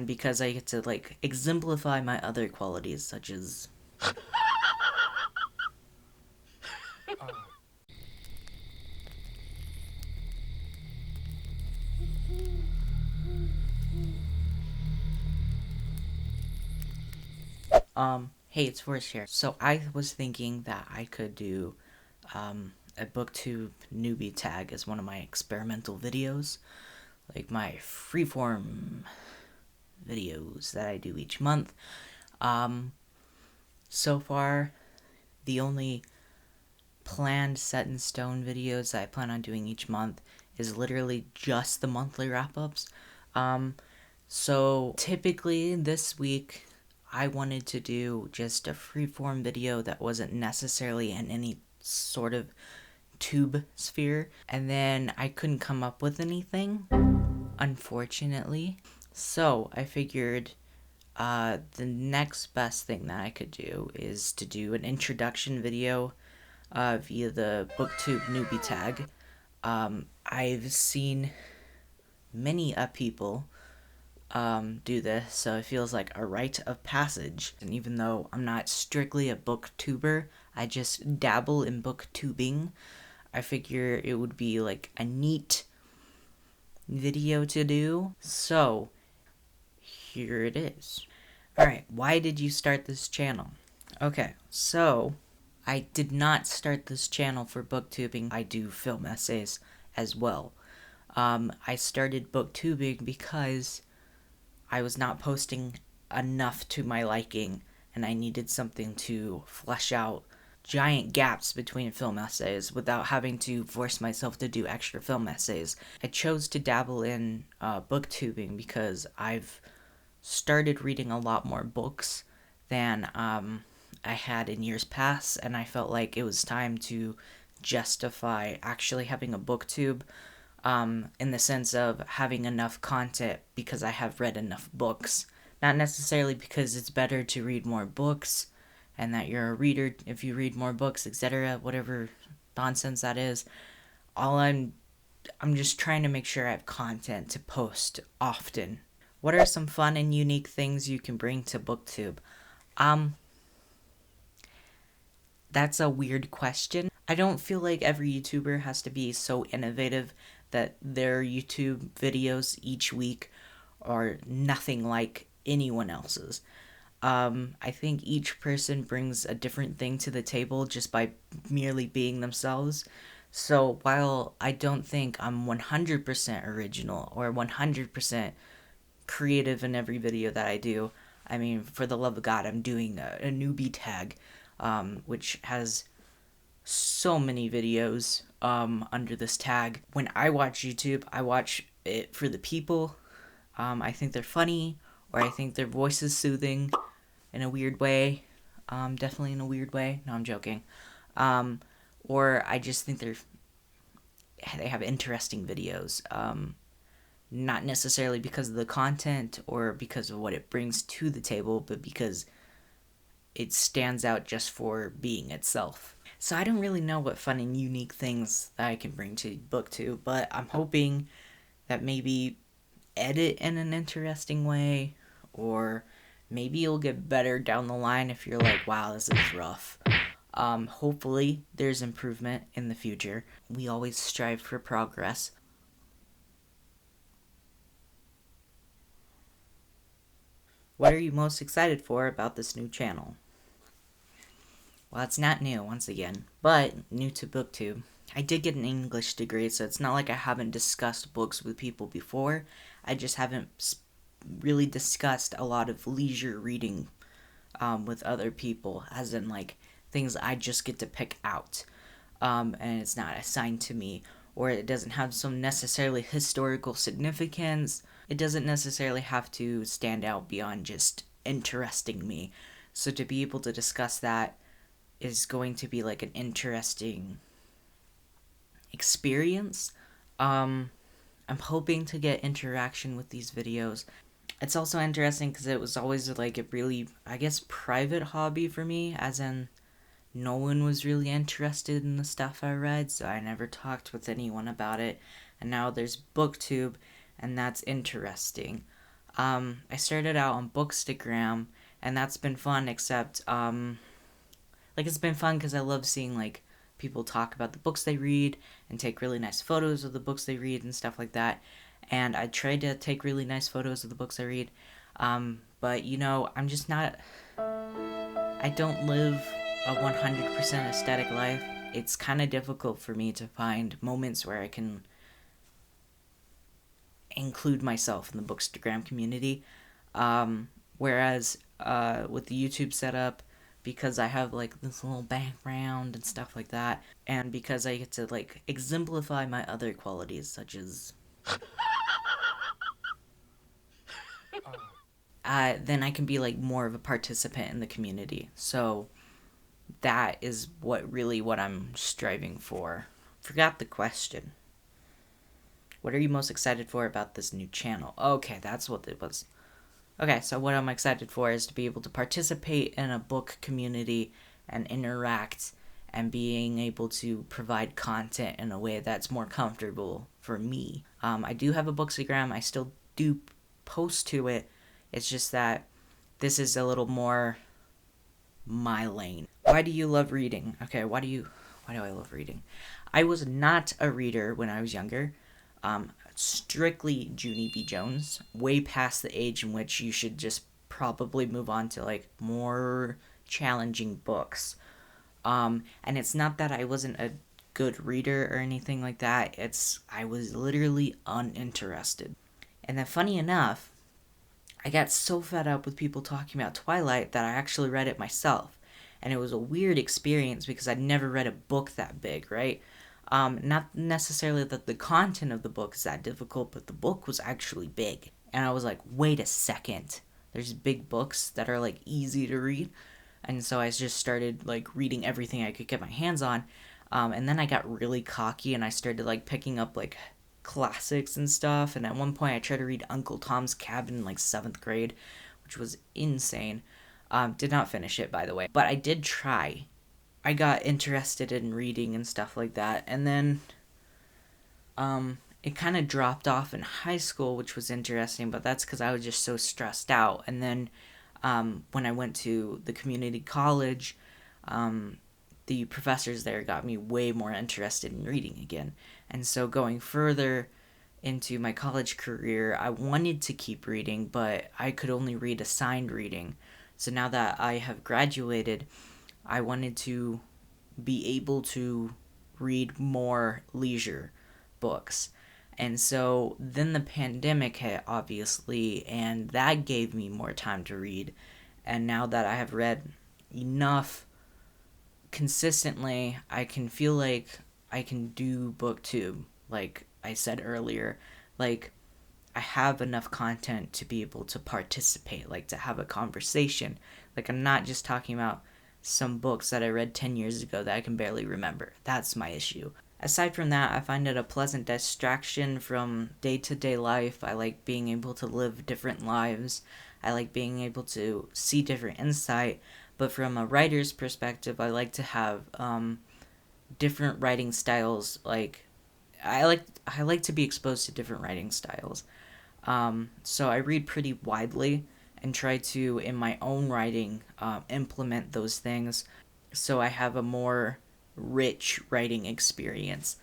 because I get to, like, exemplify my other qualities, such as... Hey, it's Forrest here. So I was thinking that I could do, a BookTube Newbie Tag as one of my experimental videos. Like my freeform videos that I do each month. So far, the only planned set in stone videos that I plan on doing each month is literally just the monthly wrap-ups. So typically this week I wanted to do just a freeform video that wasn't necessarily in any sort of tube sphere, and then I couldn't come up with anything, unfortunately. So I figured the next best thing that I could do is to do an introduction video via the BookTube Newbie Tag. I've seen many people do this, so it feels like a rite of passage. And even though I'm not strictly a booktuber, I just dabble in booktubing, I figure it would be like a neat video to do. So here it is. Alright, why did you start this channel? Okay, so I did not start this channel for booktubing. I do film essays as well. I started booktubing because I was not posting enough to my liking, and I needed something to flesh out giant gaps between film essays without having to force myself to do extra film essays. I chose to dabble in booktubing because I've started reading a lot more books than I had in years past, and I felt like it was time to justify actually having a booktube, in the sense of having enough content because I have read enough books. Not necessarily because it's better to read more books and that you're a reader if you read more books, etc., whatever nonsense that is. I'm just trying to make sure I have content to post often. What are some fun and unique things you can bring to BookTube? That's a weird question. I don't feel like every YouTuber has to be so innovative that their YouTube videos each week are nothing like anyone else's. I think each person brings a different thing to the table just by merely being themselves. So while I don't think I'm 100% original or 100% creative in every video that I do, I mean, for the love of God, I'm doing a newbie tag, which has so many videos under this tag. When I watch YouTube, I watch it for the people. I think they're funny, or I think their voice is soothing in a weird way. Definitely in a weird way. No, I'm joking. Or I just think they have interesting videos. Not necessarily because of the content or because of what it brings to the table, but because it stands out just for being itself. So I don't really know what fun and unique things that I can bring to BookTube, but I'm hoping that maybe edit in an interesting way, or maybe you'll get better down the line if you're like, wow, this is rough. Hopefully there's improvement in the future. We always strive for progress. What are you most excited for about this new channel? Well, it's not new, once again, but new to BookTube. I did get an English degree, so it's not like I haven't discussed books with people before. I just haven't really discussed a lot of leisure reading with other people, as in, like, things I just get to pick out, and it's not assigned to me, or it doesn't have some necessarily historical significance. It doesn't necessarily have to stand out beyond just interesting me. So to be able to discuss that is going to be like an interesting experience. I'm hoping to get interaction with these videos. It's also interesting because it was always like a really, I guess, private hobby for me, as in no one was really interested in the stuff I read, so I never talked with anyone about it. And now there's BookTube, and that's interesting. I started out on Bookstagram, and that's been fun. Except like it's been fun because I love seeing like people talk about the books they read and take really nice photos of the books they read and stuff like that. And I tried to take really nice photos of the books I read, but I'm just not. I don't live a 100% aesthetic life. It's kind of difficult for me to find moments where I can include myself in the Bookstagram community. Whereas with the YouTube setup, because I have like this little background and stuff like that, and because I get to like exemplify my other qualities, such as then I can be like more of a participant in the community. So that is what I'm striving for. Forgot the question. What are you most excited for about this new channel? Okay, that's what it was. Okay, so what I'm excited for is to be able to participate in a book community and interact and being able to provide content in a way that's more comfortable for me. I do have a Bookstagram. I still do post to it. It's just that this is a little more my lane. Why do you love reading? Okay, why do I love reading? I was not a reader when I was younger. Strictly Junie B. Jones, way past the age in which you should just probably move on to like more challenging books. And it's not that I wasn't a good reader or anything like that. I was literally uninterested. And then funny enough, I got so fed up with people talking about Twilight that I actually read it myself. And it was a weird experience because I'd never read a book that big, right? Not necessarily that the content of the book is that difficult, but the book was actually big. And I was like, wait a second. There's big books that are like easy to read. And so I just started like reading everything I could get my hands on. And then I got really cocky and I started like picking up like classics and stuff. And at one point I tried to read Uncle Tom's Cabin in like 7th grade, which was insane. Did not finish it, by the way. But I did try. I got interested in reading and stuff like that. And then it kind of dropped off in high school, which was interesting, but that's because I was just so stressed out. And then when I went to the community college, the professors there got me way more interested in reading again. And so going further into my college career, I wanted to keep reading, but I could only read assigned reading. So now that I have graduated, I wanted to be able to read more leisure books. And so then the pandemic hit, obviously, and that gave me more time to read. And now that I have read enough consistently, I can feel like I can do BookTube, like I said earlier. Like, I have enough content to be able to participate, like to have a conversation. Like, I'm not just talking about some books that I read 10 years ago that I can barely remember. That's my issue. Aside from that, I find it a pleasant distraction from day-to-day life. I like being able to live different lives. I like being able to see different insight. But from a writer's perspective, I like to have different writing styles. Like, I like to be exposed to different writing styles. So I read pretty widely and try to, in my own writing, implement those things so I have a more rich writing experience.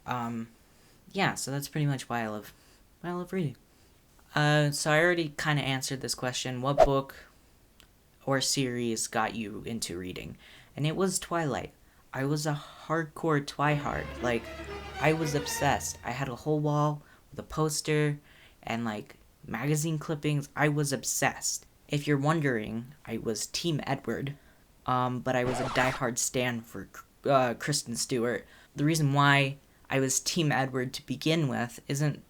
Yeah, so that's pretty much why I love reading. So I already kind of answered this question. What book or series got you into reading? And it was Twilight. I was a hardcore twihard. Like, I was obsessed. I had a whole wall with a poster and like magazine clippings. I was obsessed. If you're wondering, I was Team Edward, but I was a diehard stan for Kristen Stewart. The reason why I was Team Edward to begin with isn't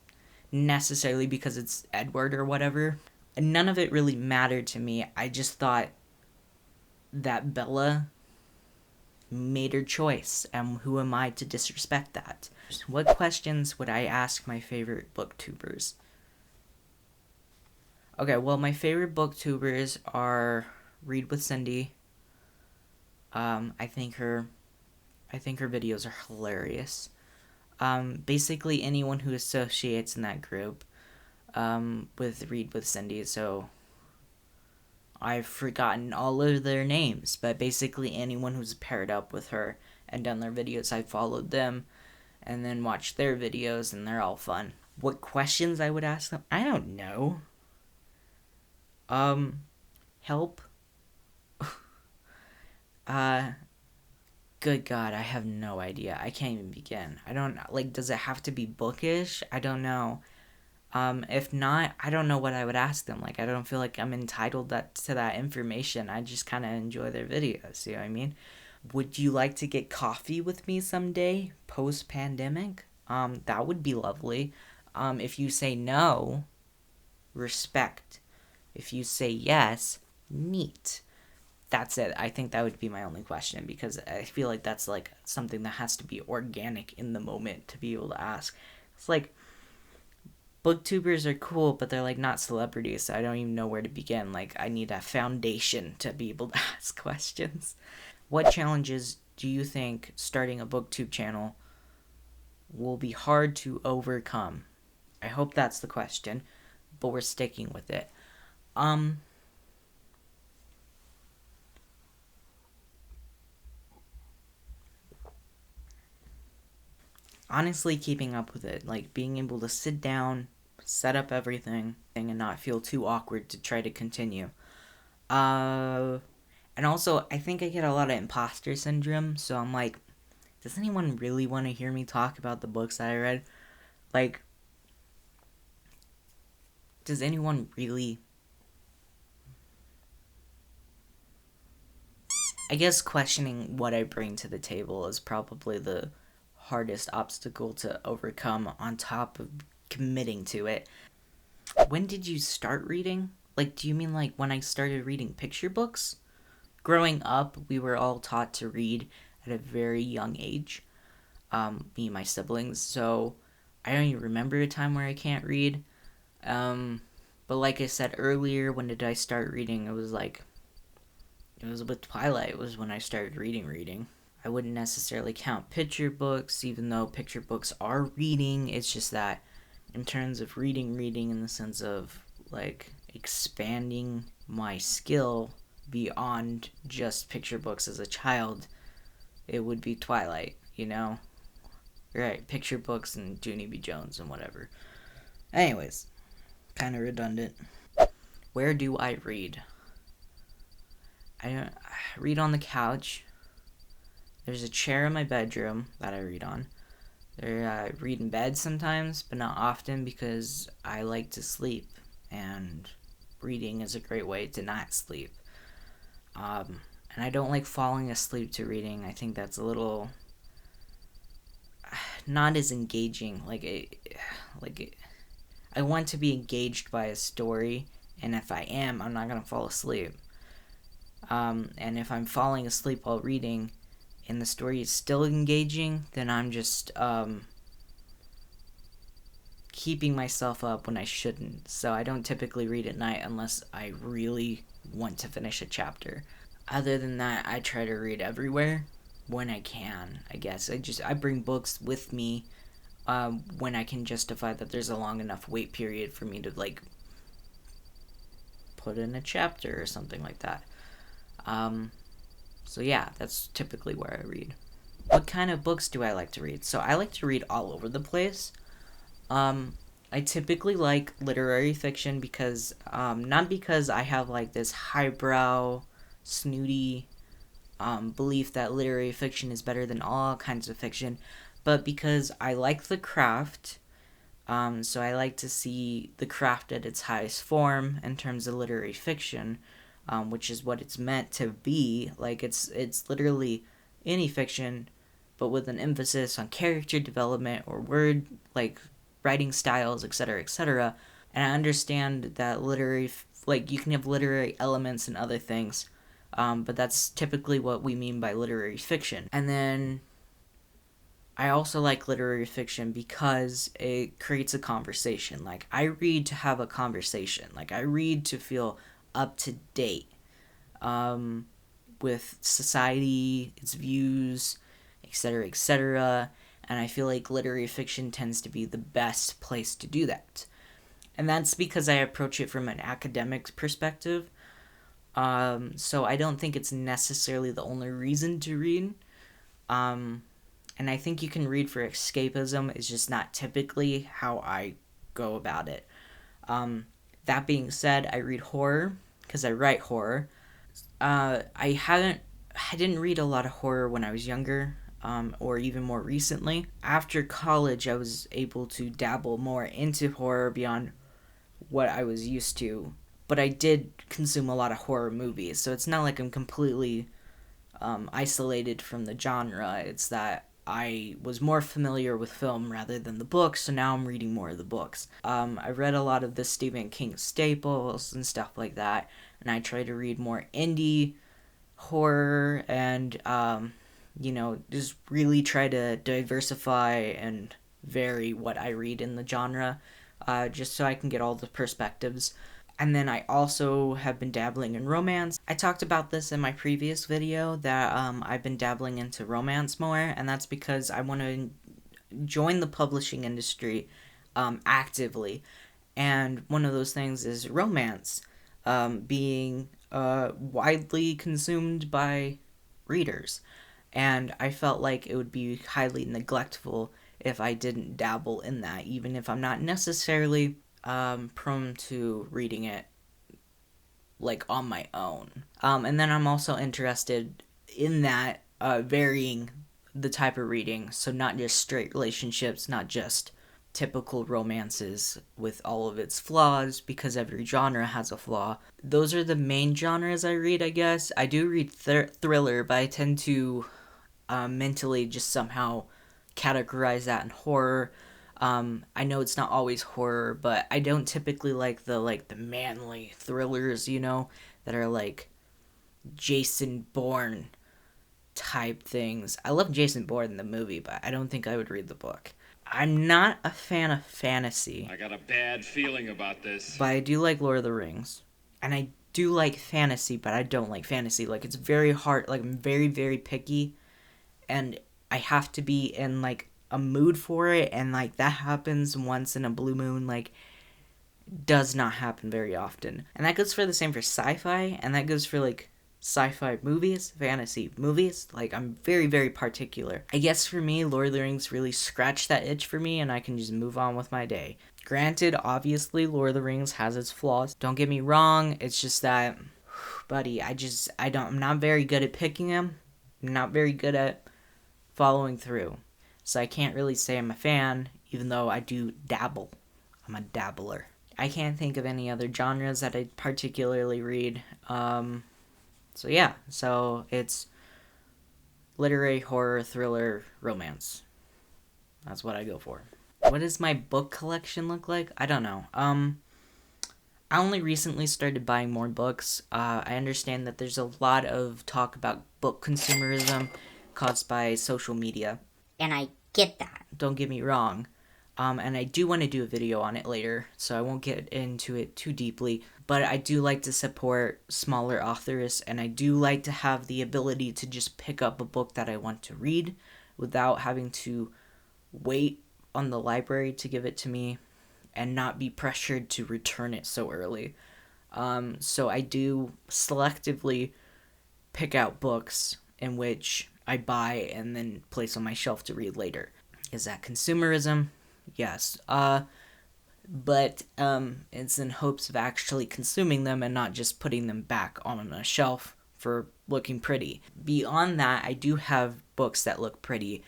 necessarily because it's Edward or whatever. None of it really mattered to me. I just thought that Bella made her choice, and who am I to disrespect that? What questions would I ask my favorite booktubers? Okay, well, my favorite booktubers are Read with Cindy. I think her videos are hilarious. Basically anyone who associates in that group. with Read with Cindy, so I've forgotten all of their names, but basically anyone who's paired up with her and done their videos, I followed them and then watched their videos, and they're all fun. What questions I would ask them? I don't know. Help? Uh, Good God, I have no idea. I can't even begin. I don't, like, does it have to be bookish? I don't know. If not, I don't know what I would ask them. Like, I don't feel like I'm entitled to that information. I just kind of enjoy their videos, you know what I mean? Would you like to get coffee with me someday, post-pandemic? That would be lovely. If you say no, respect. If you say yes, neat. That's it. I think that would be my only question, because I feel like that's like something that has to be organic in the moment to be able to ask. It's like booktubers are cool, but they're like not celebrities, so I don't even know where to begin. Like, I need a foundation to be able to ask questions. What challenges do you think starting a booktube channel will be hard to overcome? I hope that's the question, but we're sticking with it. Honestly, keeping up with it, like being able to sit down, set up everything, and not feel too awkward to try to continue. Uh, and also, I think I get a lot of imposter syndrome, so I'm like, does anyone really want to hear me talk about the books that I read? Like, does anyone really? I guess questioning what I bring to the table is probably the hardest obstacle to overcome, on top of committing to it. When did you start reading? Like, do you mean like when I started reading picture books? Growing up, we were all taught to read at a very young age, me and my siblings, so I don't even remember a time where I can't read. Um, but like I said earlier, when did I start reading? It was with Twilight, was when I started reading. I wouldn't necessarily count picture books, even though picture books are reading. It's just that in terms of reading in the sense of like expanding my skill beyond just picture books as a child, it would be Twilight, you know? Right, picture books and Junie B. Jones and whatever. Anyways, kind of redundant. Where do I read? I read on the couch. There's a chair in my bedroom that I read on. I read in bed sometimes, but not often, because I like to sleep, and reading is a great way to not sleep. And I don't like falling asleep to reading. I think that's a little not as engaging. I want to be engaged by a story, and if I am, I'm not gonna fall asleep. And if I'm falling asleep while reading, and the story is still engaging, then I'm just keeping myself up when I shouldn't. So I don't typically read at night unless I really want to finish a chapter. Other than that, I try to read everywhere when I can, I guess. I bring books with me when I can justify that there's a long enough wait period for me to like put in a chapter or something like that. So yeah, that's typically where I read. What kind of books do I like to read? So I like to read all over the place. I typically like literary fiction because, not because I have like this highbrow, snooty belief that literary fiction is better than all kinds of fiction, but because I like the craft. So I like to see the craft at its highest form in terms of literary fiction, which is what it's meant to be. Like, it's literally any fiction, but with an emphasis on character development or word, like writing styles, etc., etc. And I understand that like you can have literary elements and other things, but that's typically what we mean by literary fiction. And then I also like literary fiction because it creates a conversation. Like, I read to have a conversation. Like, I read to feel up to date with society, its views, etc., etc. And I feel like literary fiction tends to be the best place to do that. And that's because I approach it from an academic perspective. So I don't think it's necessarily the only reason to read. And I think you can read for escapism. It's just not typically how I go about it. That being said, I read horror because I write horror. I didn't read a lot of horror when I was younger, or even more recently. After college, I was able to dabble more into horror beyond what I was used to. But I did consume a lot of horror movies, so it's not like I'm completely isolated from the genre. It's that I was more familiar with film rather than the books, so now I'm reading more of the books. I read a lot of the Stephen King staples and stuff like that, and I try to read more indie horror and, just really try to diversify and vary what I read in the genre, just so I can get all the perspectives. And then I also have been dabbling in romance. I talked about this in my previous video that I've been dabbling into romance more, and that's because I want to join the publishing industry actively. And one of those things is romance being widely consumed by readers. And I felt like it would be highly neglectful if I didn't dabble in that, even if I'm not necessarily prone to reading it like on my own. And then I'm also interested in that varying the type of reading, so not just straight relationships, not just typical romances with all of its flaws, because every genre has a flaw. Those are the main genres I read, I guess. I do read thriller, but I tend to mentally just somehow categorize that in horror. I know it's not always horror, but I don't typically like the manly thrillers, that are like Jason Bourne type things. I love Jason Bourne in the movie, but I don't think I would read the book. I'm not a fan of fantasy. I got a bad feeling about this. But I do like Lord of the Rings. And I do like fantasy, but I don't like fantasy. Like, it's very hard. Like, I'm very, very picky. And I have to be in, like, a mood for it. And, like, that happens once in a blue moon. Like, does not happen very often. And that goes for the same for sci-fi. And that goes for, like, sci-fi movies, fantasy movies. Like, I'm very, very particular. I guess for me, Lord of the Rings really scratched that itch for me, and I can just move on with my day. Granted, obviously, Lord of the Rings has its flaws. Don't get me wrong, it's just that, buddy, I'm not very good at picking them. I'm not very good at following through. So I can't really say I'm a fan, even though I do dabble. I'm a dabbler. I can't think of any other genres that I particularly read. So yeah, so it's literary, horror, thriller, romance. That's what I go for. What does my book collection look like? I don't know. I only recently started buying more books. I understand that there's a lot of talk about book consumerism caused by social media. And I get that. Don't get me wrong. And I do want to do a video on it later, so I won't get into it too deeply. But I do like to support smaller authors, and I do like to have the ability to just pick up a book that I want to read without having to wait on the library to give it to me and not be pressured to return it so early. So I do selectively pick out books in which I buy and then place on my shelf to read later. Is that consumerism? Yes. But it's in hopes of actually consuming them and not just putting them back on a shelf for looking pretty. Beyond that, I do have books that look pretty,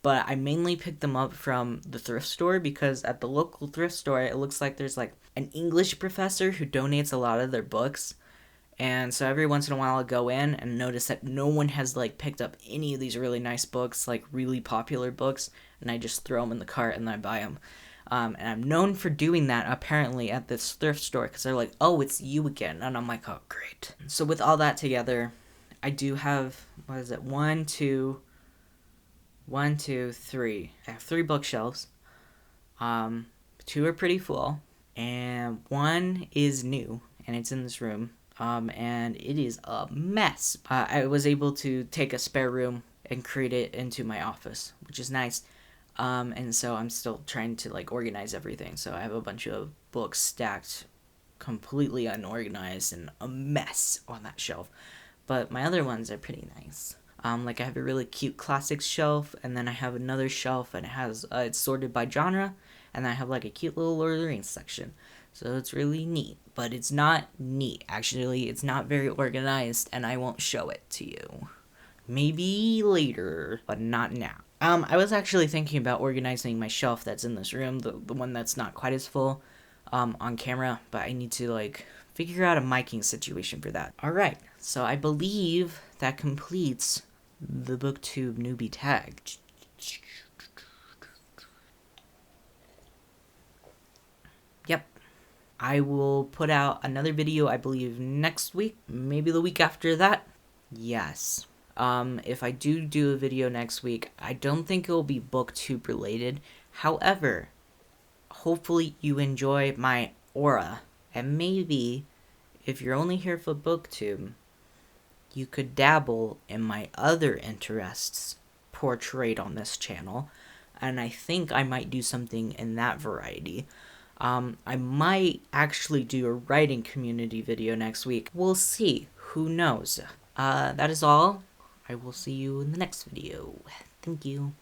but I mainly pick them up from the thrift store because at the local thrift store, it looks like there's like an English professor who donates a lot of their books. And so every once in a while I'll go in and notice that no one has like picked up any of these really nice books, like really popular books, and I just throw them in the cart and then I buy them. And I'm known for doing that apparently at this thrift store because they're like, oh, it's you again. And I'm like, oh, great. So with all that together, I do have, 3. I have 3 bookshelves. 2 are pretty full, and 1 is new, and it's in this room. And it is a mess. I was able to take a spare room and create it into my office, which is nice. And so I'm still trying to like organize everything. So I have a bunch of books stacked completely unorganized and a mess on that shelf. But my other ones are pretty nice. Like I have a really cute classics shelf, and then I have another shelf, and it has it's sorted by genre, and then I have like a cute little Lord of the Rings section. So it's really neat, but it's not neat. Actually, it's not very organized, and I won't show it to you. Maybe later, but not now. I was actually thinking about organizing my shelf that's in this room, the one that's not quite as full, on camera, but I need to like figure out a miking situation for that. All right, so I believe that completes the BookTube Newbie Tag. Yep. I will put out another video, I believe, next week, maybe the week after that. Yes. If I do a video next week, I don't think it will be BookTube related. However, hopefully you enjoy my aura, and maybe if you're only here for BookTube, you could dabble in my other interests portrayed on this channel, and I think I might do something in that variety. I might actually do a writing community video next week. We'll see. Who knows? That is all. I will see you in the next video. Thank you.